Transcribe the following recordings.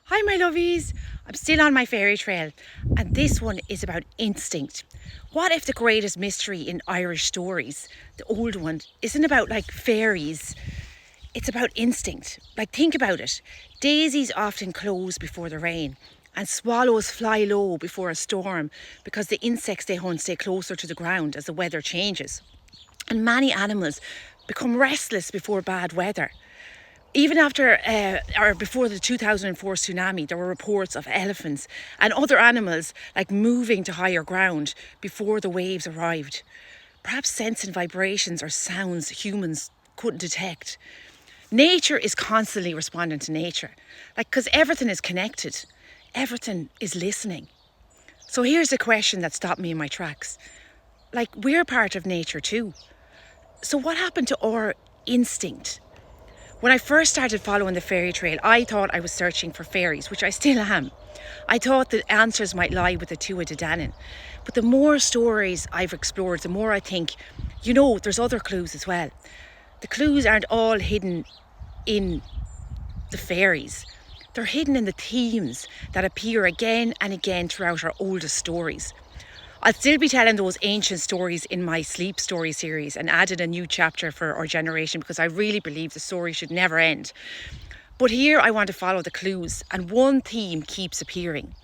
Hi my lovies, I'm still on my fairy trail and this one is about instinct. What if the greatest mystery in Irish stories, the old one, isn't about like fairies, it's about instinct. Like think about it, daisies often close before the rain and swallows fly low before a storm because the insects they hunt stay closer to the ground as the weather changes. And many animals become restless before bad weather. Even after or before the 2004 tsunami, there were reports of elephants and other animals like moving to higher ground before the waves arrived. Perhaps sensing vibrations or sounds humans couldn't detect. Nature is constantly responding to nature, like because everything is connected, everything is listening. So here's a question that stopped me in my tracks. Like we're part of nature too. So what happened to our instinct? When I first started following the fairy trail, I thought I was searching for fairies, which I still am. I thought the answers might lie with the Tuatha De Danann. But the more stories I've explored, the more I think, there's other clues as well. The clues aren't all hidden in the fairies. They're hidden in the themes that appear again and again throughout our oldest stories. I'll still be telling those ancient stories in my Sleep Story series and added a new chapter for our generation because I really believe the story should never end. But here I want to follow the clues, and one theme keeps appearing.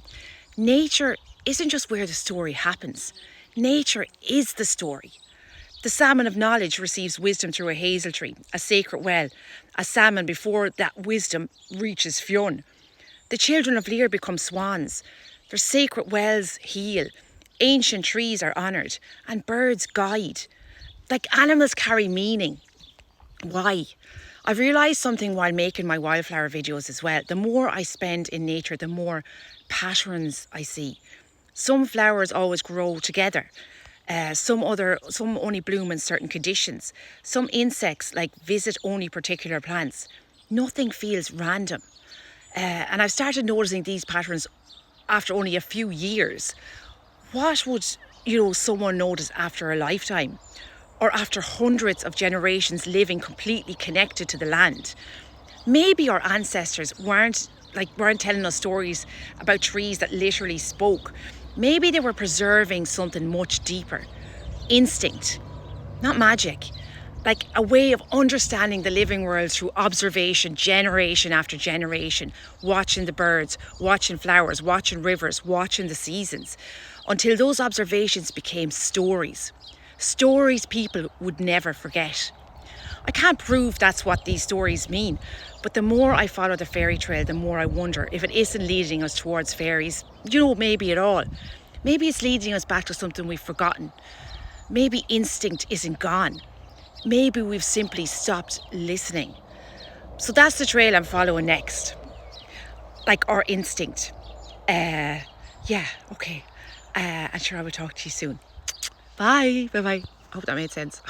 Nature isn't just where the story happens. Nature is the story. The salmon of knowledge receives wisdom through a hazel tree, a sacred well, a salmon before that wisdom reaches Fionn. The children of Lear become swans. Their sacred wells heal. Ancient trees are honoured and birds guide. Like animals carry meaning. Why? I've realised something while making my wildflower videos as well. The more I spend in nature, the more patterns I see. Some flowers always grow together. Some only bloom in certain conditions. Some insects visit only particular plants. Nothing feels random. And I've started noticing these patterns after only a few years. What would, someone notice after a lifetime? Or after hundreds of generations living completely connected to the land? Maybe our ancestors weren't telling us stories about trees that literally spoke. Maybe they were preserving something much deeper. Instinct, not magic. Like a way of understanding the living world through observation, generation after generation, watching the birds, watching flowers, watching rivers, watching the seasons, until those observations became stories. Stories people would never forget. I can't prove that's what these stories mean, but the more I follow the fairy trail, the more I wonder if it isn't leading us towards fairies, maybe at all. Maybe it's leading us back to something we've forgotten. Maybe instinct isn't gone. Maybe we've simply stopped listening. So that's the trail I'm following next. Like our instinct. Okay. I'm sure I will talk to you soon. Bye. Bye-bye. I hope that made sense.